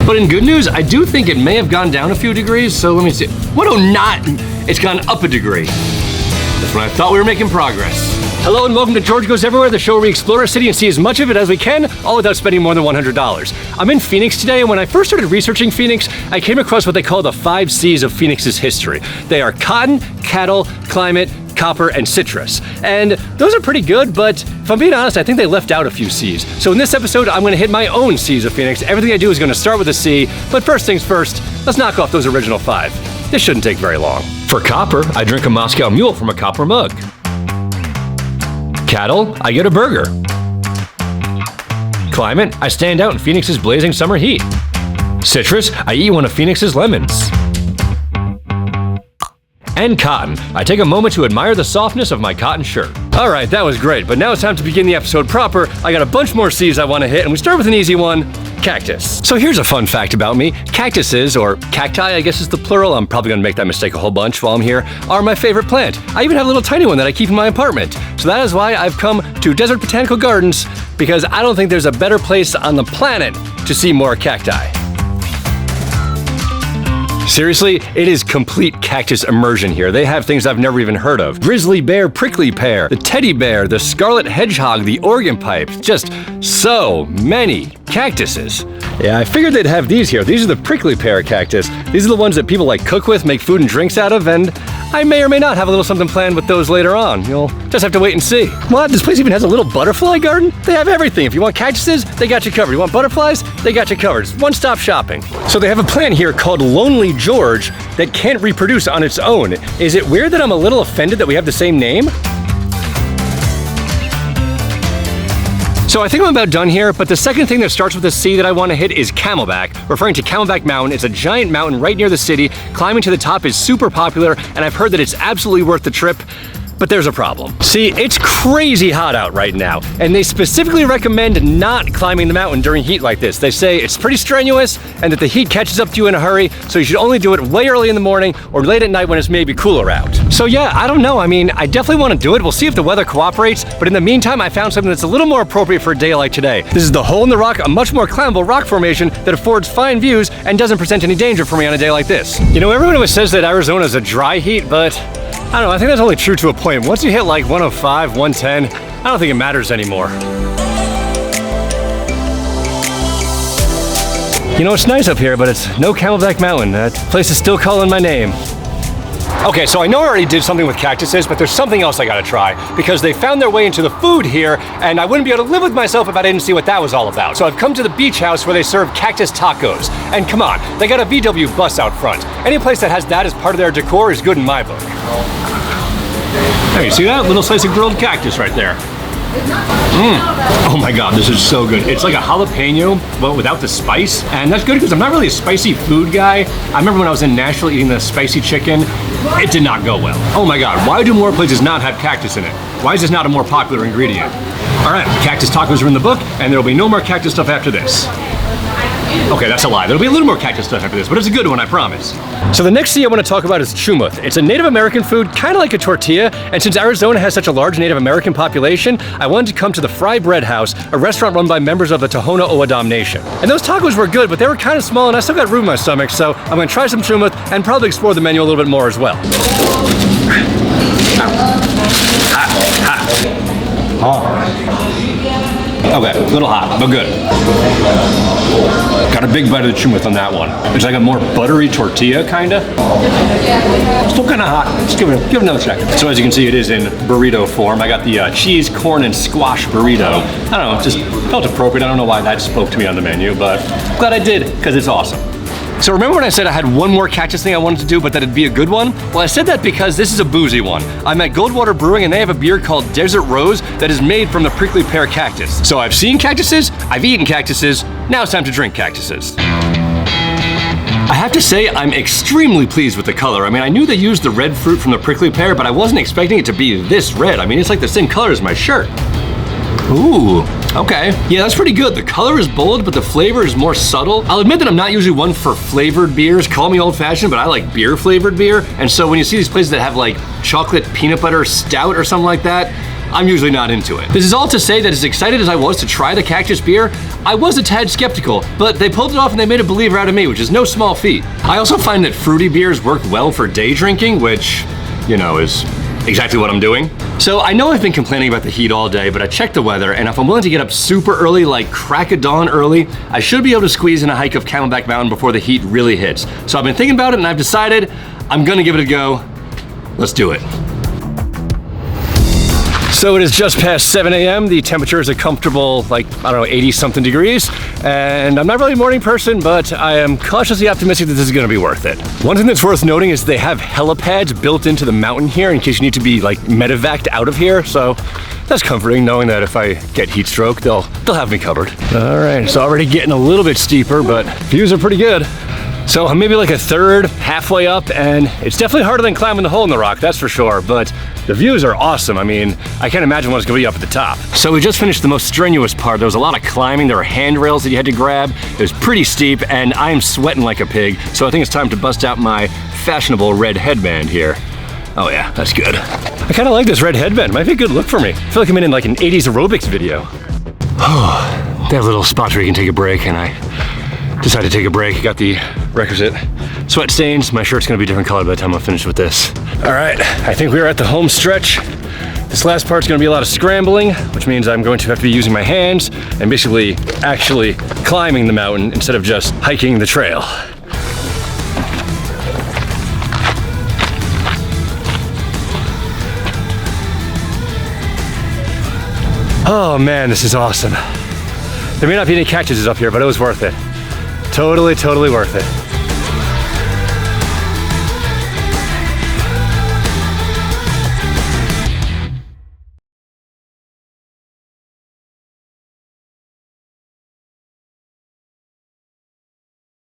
But in good news, I do think it may have gone down a few degrees, so let me see. What, oh, not, it's gone up a degree. That's when I thought we were making progress. Hello and welcome to George Goes Everywhere, the show where we explore our city and see as much of it as we can, all without spending more than $100. I'm in Phoenix today, and when I first started researching Phoenix, I came across what they call the 5 C's of Phoenix's history. They are cotton, cattle, climate, copper, and citrus. And those are pretty good, but if I'm being honest, I think they left out a few C's. So in this episode, I'm gonna hit my own C's of Phoenix. Everything I do is gonna start with a C, but first things first, let's knock off those original 5. This shouldn't take very long. For copper, I drink a Moscow Mule from a copper mug. Cattle, I get a burger. Climate, I stand out in Phoenix's blazing summer heat. Citrus, I eat one of Phoenix's lemons. And cotton, I take a moment to admire the softness of my cotton shirt. All right, that was great, but now it's time to begin the episode proper. I got a bunch more C's I want to hit, and we start with an easy one. Cactus. So here's a fun fact about me. Cactuses, or cacti I guess is the plural, I'm probably gonna make that mistake a whole bunch while I'm here, are my favorite plant. I even have a little tiny one that I keep in my apartment. So that is why I've come to Desert Botanical Gardens, because I don't think there's a better place on the planet to see more cacti. Seriously, it is complete cactus immersion here. They have things I've never even heard of. Grizzly bear, prickly pear, the teddy bear, the scarlet hedgehog, the Oregon pipe. Just so many cactuses. Yeah, I figured they'd have these here. These are the prickly pear cactus. These are the ones that people like cook with, make food and drinks out of, and I may or may not have a little something planned with those later on. You'll just have to wait and see. What? This place even has a little butterfly garden? They have everything. If you want cactuses, they got you covered. You want butterflies? They got you covered. It's one-stop shopping. So they have a plant here called Lonely George that can't reproduce on its own. Is it weird that I'm a little offended that we have the same name? So I think I'm about done here, but the second thing that starts with a C that I want to hit is Camelback, referring to Camelback Mountain. It's a giant mountain right near the city. Climbing to the top is super popular, and I've heard that it's absolutely worth the trip. But there's a problem. See, it's crazy hot out right now, and they specifically recommend not climbing the mountain during heat like this. They say it's pretty strenuous and that the heat catches up to you in a hurry, so you should only do it way early in the morning or late at night when it's maybe cooler out. So yeah, I don't know. I mean, I definitely want to do it. We'll see if the weather cooperates, but in the meantime, I found something that's a little more appropriate for a day like today. This is the Hole in the Rock, a much more climbable rock formation that affords fine views and doesn't present any danger for me on a day like this. You know, everyone always says that Arizona is a dry heat, but I don't know, I think that's only true to a point. Once you hit like 105, 110, I don't think it matters anymore. You know, it's nice up here, but it's no Camelback Mountain. That place is still calling my name. Okay, so I know I already did something with cactuses, but there's something else I gotta try, because they found their way into the food here, and I wouldn't be able to live with myself if I didn't see what that was all about. So I've come to the beach house where they serve cactus tacos. And come on, they got a VW bus out front. Any place that has that as part of their decor is good in my book. Hey, you see that? Little slice of grilled cactus right there. Oh my God, this is so good. It's like a jalapeno, but without the spice. And that's good because I'm not really a spicy food guy. I remember when I was in Nashville eating the spicy chicken, it did not go well. Oh my God, why do more places not have cactus in it? Why is this not a more popular ingredient? All right, cactus tacos are in the book, and there'll be no more cactus stuff after this. Okay, that's a lie. There'll be a little more cactus stuff after this, but it's a good one, I promise. So the next C I want to talk about is chumuth. It's a Native American food, kind of like a tortilla, and since Arizona has such a large Native American population, I wanted to come to the Fry Bread House, a restaurant run by members of the Tohono O'odham Nation. And those tacos were good, but they were kind of small, and I still got room in my stomach, so I'm going to try some chumuth and probably explore the menu a little bit more as well. Okay, a little hot, but good. Got a big bite of the chumuth on that one. It's like a more buttery tortilla, kinda. Still kinda hot. Let's give it another second. So as you can see, it is in burrito form. I got the cheese, corn, and squash burrito. I don't know, it just felt appropriate. I don't know why that spoke to me on the menu, but I'm glad I did, because it's awesome. So remember when I said I had one more cactus thing I wanted to do, but that it'd be a good one? Well, I said that because this is a boozy one. I'm at Goldwater Brewing, and they have a beer called Desert Rose that is made from the prickly pear cactus. So I've seen cactuses, I've eaten cactuses, now it's time to drink cactuses. I have to say, I'm extremely pleased with the color. I mean, I knew they used the red fruit from the prickly pear, but I wasn't expecting it to be this red. I mean, it's like the same color as my shirt. Ooh, okay. Yeah, that's pretty good. The color is bold, but the flavor is more subtle. I'll admit that I'm not usually one for flavored beers. Call me old-fashioned, but I like beer-flavored beer. And so when you see these places that have like chocolate peanut butter stout or something like that, I'm usually not into it. This is all to say that as excited as I was to try the Cactus beer, I was a tad skeptical, but they pulled it off and they made a believer out of me, which is no small feat. I also find that fruity beers work well for day drinking, which, you know, is exactly what I'm doing. So I know I've been complaining about the heat all day, but I checked the weather, and if I'm willing to get up super early, like crack of dawn early, I should be able to squeeze in a hike of Camelback Mountain before the heat really hits. So I've been thinking about it, and I've decided I'm gonna give it a go. Let's do it. So it is just past 7 a.m. The temperature is a comfortable, like, I don't know, 80 something degrees. And I'm not really a morning person, but I am cautiously optimistic that this is gonna be worth it. One thing that's worth noting is they have helipads built into the mountain here in case you need to be like medevaced out of here. So that's comforting, knowing that if I get heat stroke, they'll have me covered. All right, it's already getting a little bit steeper, but views are pretty good. So I'm maybe like a third, halfway up, and it's definitely harder than climbing the hole in the rock, that's for sure, but the views are awesome. I mean, I can't imagine what's gonna be up at the top. So we just finished the most strenuous part. There was a lot of climbing, there were handrails that you had to grab. It was pretty steep, and I am sweating like a pig, so I think it's time to bust out my fashionable red headband here. Oh yeah, that's good. I kinda like this red headband, might be a good look for me. I feel like I'm in like an 80s aerobics video. Oh, they have little spots where you can take a break, and I decided to take a break. Got the requisite sweat stains. My shirt's gonna be different color by the time I'm finished with this. All right, I think we're at the home stretch. This last part's gonna be a lot of scrambling, which means I'm going to have to be using my hands and basically actually climbing the mountain instead of just hiking the trail. Oh man, this is awesome. There may not be any cactuses up here, but it was worth it. Totally, totally worth it.